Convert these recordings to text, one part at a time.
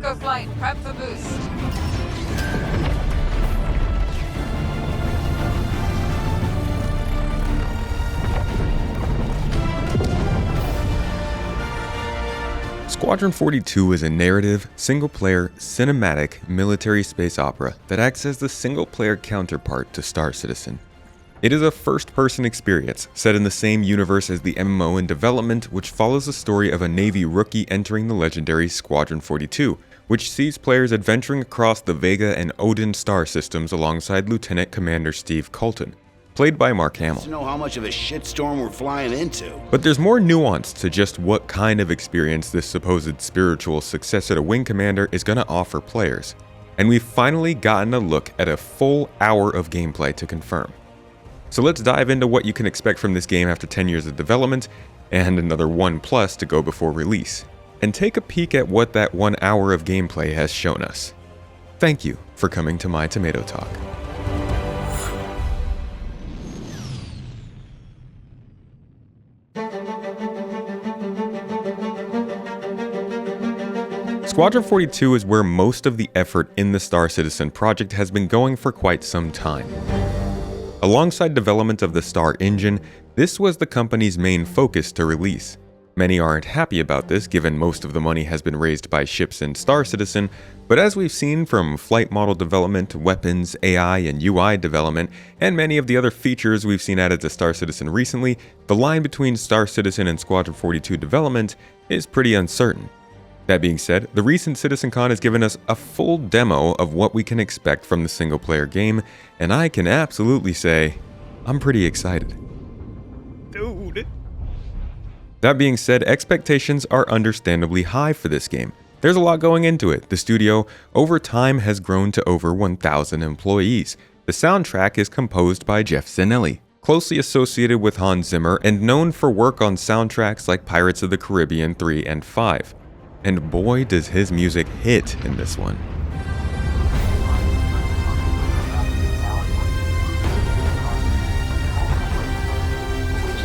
Echo Flight, prep for boost. Squadron 42 is a narrative, single-player, cinematic, military space opera that acts as the single-player counterpart to Star Citizen. It is a first-person experience, set in the same universe as the MMO in development, which follows the story of a Navy rookie entering the legendary Squadron 42, which sees players adventuring across the Vega and Odin star systems alongside Lieutenant Commander Steve Colton, played by Mark Hamill. To know how much of a shitstorm we're flying into. But there's more nuance to just what kind of experience this supposed spiritual successor to Wing Commander is going to offer players. And we've finally gotten a look at a full hour of gameplay to confirm. So let's dive into what you can expect from this game after 10 years of development, and another 1+ to go before release, and take a peek at what that 1 hour of gameplay has shown us. Thank you for coming to my Tomato Talk. Squadron 42 is where most of the effort in the Star Citizen project has been going for quite some time. Alongside development of the Star engine, this was the company's main focus to release. Many aren't happy about this given most of the money has been raised by ships in Star Citizen, but as we've seen from flight model development, weapons, AI, and UI development, and many of the other features we've seen added to Star Citizen recently, the line between Star Citizen and Squadron 42 development is pretty uncertain. That being said, the recent citizencon has given us a full demo of what we can expect from the single-player game, and I can absolutely say, I'm pretty excited. Dude. That being said, expectations are understandably high for this game. There's a lot going into it. The studio, over time, has grown to over 1,000 employees. The soundtrack is composed by Jeff Zanelli, closely associated with Hans Zimmer and known for work on soundtracks like Pirates of the Caribbean 3 and 5. And boy does his music hit in this one.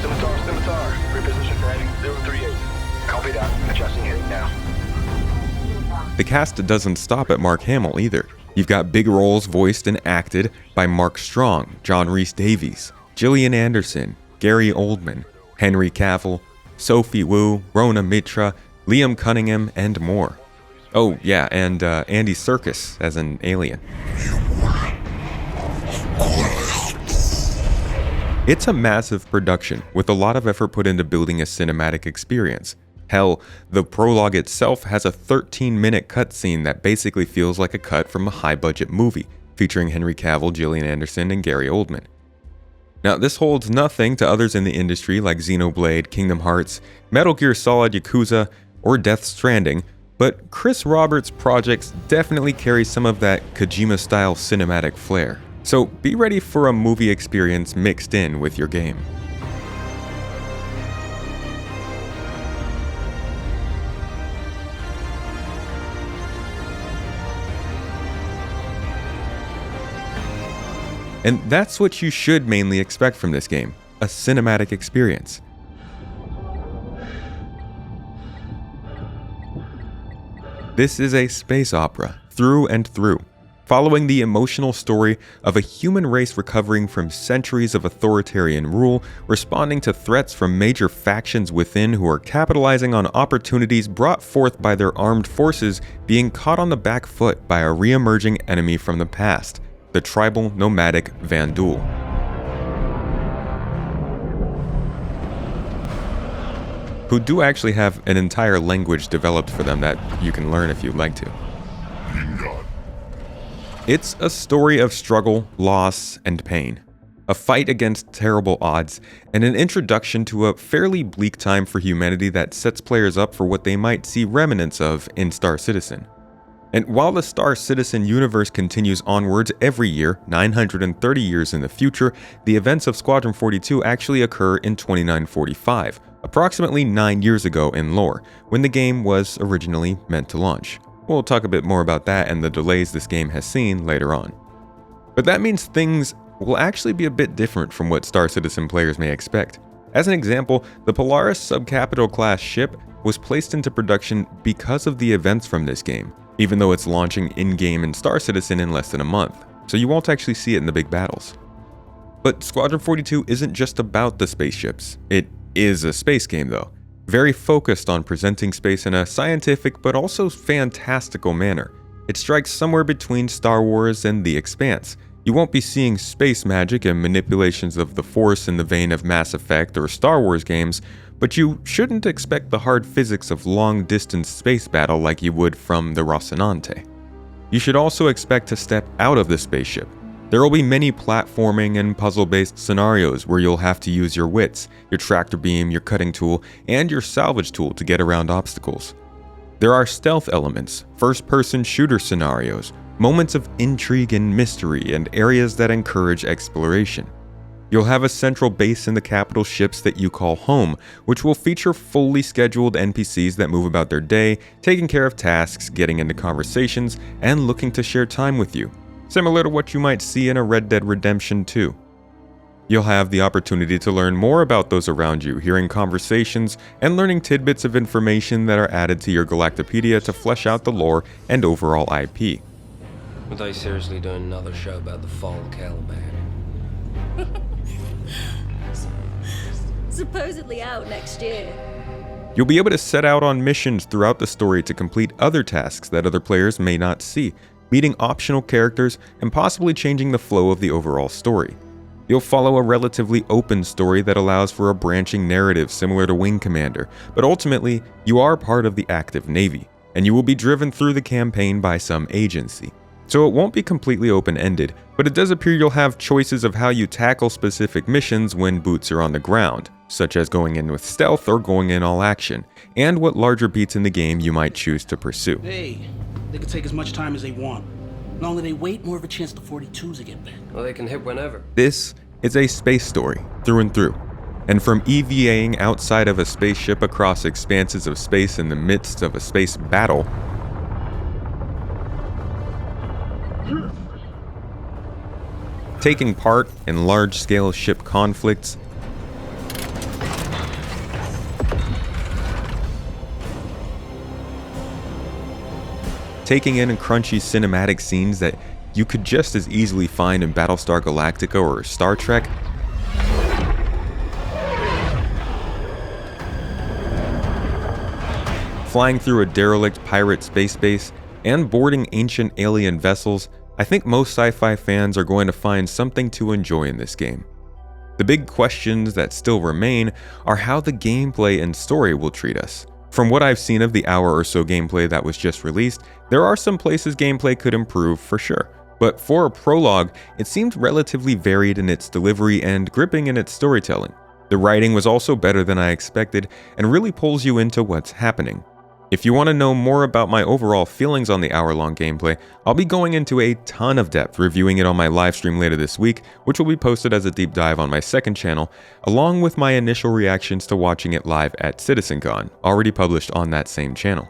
Scimitar, reposition for heading 038. Copy that, adjusting heading now. The cast doesn't stop at Mark Hamill either. You've got big roles voiced and acted by Mark Strong, John Rhys-Davies, Gillian Anderson, Gary Oldman, Henry Cavill, Sophie Wu, Rona Mitra, Liam Cunningham, and more. Oh yeah, and Andy Serkis as an alien. It's a massive production, with a lot of effort put into building a cinematic experience. Hell, the prologue itself has a 13-minute cutscene that basically feels like a cut from a high-budget movie, featuring Henry Cavill, Gillian Anderson, and Gary Oldman. Now, this holds nothing to others in the industry like Xenoblade, Kingdom Hearts, Metal Gear Solid Yakuza, or Death Stranding, but Chris Roberts' projects definitely carry some of that Kojima-style cinematic flair. So be ready for a movie experience mixed in with your game. And that's what you should mainly expect from this game, a cinematic experience. This is a space opera, through and through, following the emotional story of a human race recovering from centuries of authoritarian rule, responding to threats from major factions within who are capitalizing on opportunities brought forth by their armed forces being caught on the back foot by a re-emerging enemy from the past, the tribal nomadic Vandul. Who do actually have an entire language developed for them that you can learn if you'd like to. It's a story of struggle, loss, and pain. A fight against terrible odds, and an introduction to a fairly bleak time for humanity that sets players up for what they might see remnants of in Star Citizen. And while the Star Citizen universe continues onwards every year, 930 years in the future, the events of Squadron 42 actually occur in 2945, approximately 9 years ago in lore, when the game was originally meant to launch. We'll talk a bit more about that and the delays this game has seen later on. But that means things will actually be a bit different from what Star Citizen players may expect, As an example, the Polaris subcapital class ship was placed into production because of the events from this game, even though it's launching in-game in Star Citizen in less than a month, so you won't actually see it in the big battles. But Squadron 42 isn't just about the spaceships. It is a space game though, very focused on presenting space in a scientific but also fantastical manner. It strikes somewhere between Star Wars and The Expanse. You won't be seeing space magic and manipulations of the Force in the vein of Mass Effect or Star Wars games, but you shouldn't expect the hard physics of long-distance space battle like you would from the Rocinante. You should also expect to step out of the spaceship. There will be many platforming and puzzle-based scenarios where you'll have to use your wits, your tractor beam, your cutting tool, and your salvage tool to get around obstacles. There are stealth elements, first-person shooter scenarios, moments of intrigue and mystery, and areas that encourage exploration. You'll have a central base in the capital ships that you call home, which will feature fully scheduled NPCs that move about their day, taking care of tasks, getting into conversations, and looking to share time with you, similar to what you might see in a Red Dead Redemption 2. You'll have the opportunity to learn more about those around you, hearing conversations, and learning tidbits of information that are added to your Galactopedia to flesh out the lore and overall IP. Are they seriously doing another show about the fall of Caliban? Supposedly out next year. You'll be able to set out on missions throughout the story to complete other tasks that other players may not see, meeting optional characters, and possibly changing the flow of the overall story. You'll follow a relatively open story that allows for a branching narrative similar to Wing Commander, but ultimately, you are part of the active Navy, and you will be driven through the campaign by some agency. So it won't be completely open-ended, but it does appear you'll have choices of how you tackle specific missions when boots are on the ground, such as going in with stealth or going in all action, and what larger beats in the game you might choose to pursue. Hey, they can take as much time as they want. The longer they wait, more of a chance the 42s will get back. Well, they can hit whenever. This is a space story, through and through. And from EVAing outside of a spaceship across expanses of space in the midst of a space battle, taking part in large-scale ship conflicts, taking in crunchy cinematic scenes that you could just as easily find in Battlestar Galactica or Star Trek, flying through a derelict pirate space base, and boarding ancient alien vessels, I think most sci-fi fans are going to find something to enjoy in this game. The big questions that still remain are how the gameplay and story will treat us. From what I've seen of the hour or so gameplay that was just released, there are some places gameplay could improve for sure. But for a prologue, it seemed relatively varied in its delivery and gripping in its storytelling. The writing was also better than I expected and really pulls you into what's happening. If you want to know more about my overall feelings on the hour-long gameplay, I'll be going into a ton of depth reviewing it on my livestream later this week, which will be posted as a deep dive on my second channel, along with my initial reactions to watching it live at CitizenCon, already published on that same channel.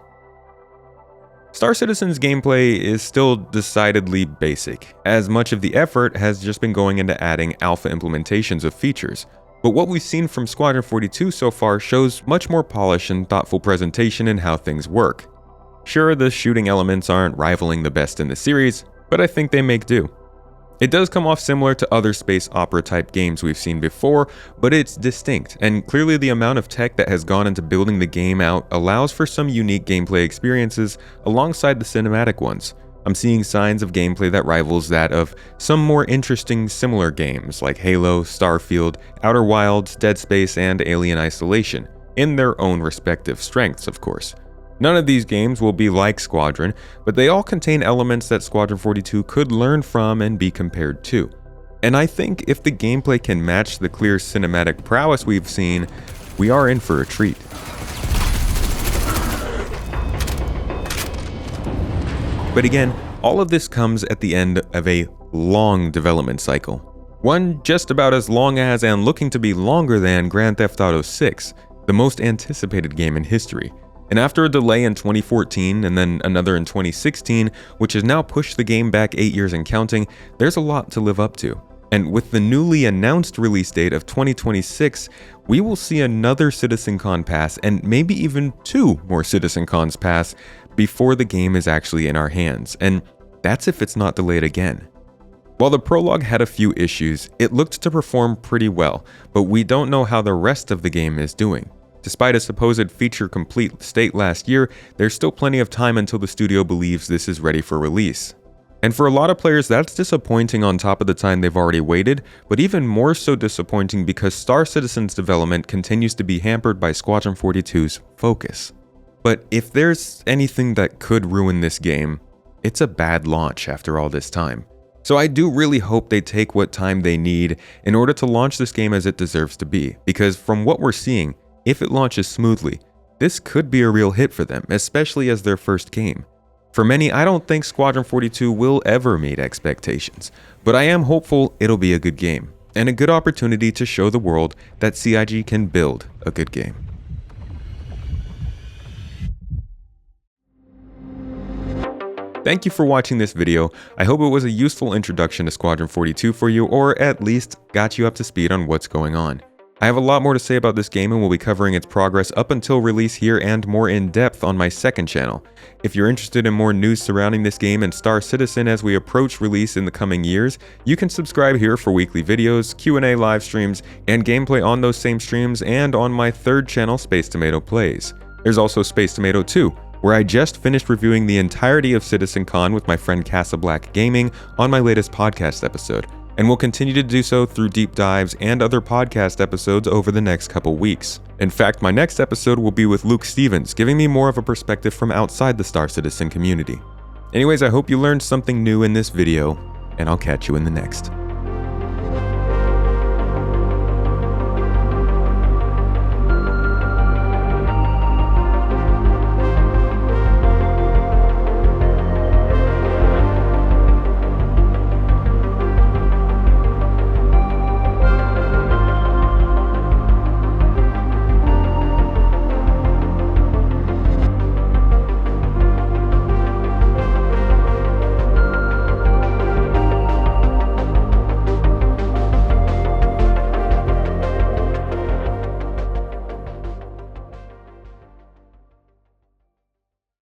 Star Citizen's gameplay is still decidedly basic, as much of the effort has just been going into adding alpha implementations of features. But what we've seen from Squadron 42 so far shows much more polish and thoughtful presentation in how things work. Sure, the shooting elements aren't rivaling the best in the series, but I think they make do. It does come off similar to other space opera type games we've seen before, but it's distinct, and clearly the amount of tech that has gone into building the game out allows for some unique gameplay experiences alongside the cinematic ones. I'm seeing signs of gameplay that rivals that of some more interesting similar games like Halo, Starfield, Outer Wilds, Dead Space, and Alien Isolation, in their own respective strengths, of course. None of these games will be like Squadron, but they all contain elements that Squadron 42 could learn from and be compared to. And I think if the gameplay can match the clear cinematic prowess we've seen, we are in for a treat. But again, all of this comes at the end of a long development cycle. One just about as long as and looking to be longer than Grand Theft Auto 6, the most anticipated game in history. And after a delay in 2014 and then another in 2016, which has now pushed the game back 8 years and counting, there's a lot to live up to. And with the newly announced release date of 2026, we will see another CitizenCon pass and maybe even 2 more CitizenCons pass before the game is actually in our hands, and that's if it's not delayed again. While the prologue had a few issues, it looked to perform pretty well, but we don't know how the rest of the game is doing. Despite a supposed feature-complete state last year, there's still plenty of time until the studio believes this is ready for release. And for a lot of players, that's disappointing on top of the time they've already waited, but even more so disappointing because Star Citizen's development continues to be hampered by Squadron 42's focus. But if there's anything that could ruin this game, it's a bad launch after all this time. So I do really hope they take what time they need in order to launch this game as it deserves to be, because from what we're seeing, if it launches smoothly, this could be a real hit for them, especially as their first game. For many, I don't think Squadron 42 will ever meet expectations, but I am hopeful it'll be a good game, and a good opportunity to show the world that CIG can build a good game. Thank you for watching this video. I hope it was a useful introduction to Squadron 42 for you, or at least got you up to speed on what's going on. I have a lot more to say about this game and will be covering its progress up until release here and more in depth on my second channel. If you're interested in more news surrounding this game and Star Citizen as we approach release in the coming years, you can subscribe here for weekly videos, Q&A live streams, and gameplay on those same streams and on my third channel, Space Tomato Plays. There's also Space Tomato 2, where I just finished reviewing the entirety of CitizenCon with my friend Casa Black Gaming on my latest podcast episode, and will continue to do so through deep dives and other podcast episodes over the next couple weeks. In fact, my next episode will be with Luke Stevens, giving me more of a perspective from outside the Star Citizen community. Anyways, I hope you learned something new in this video, and I'll catch you in the next.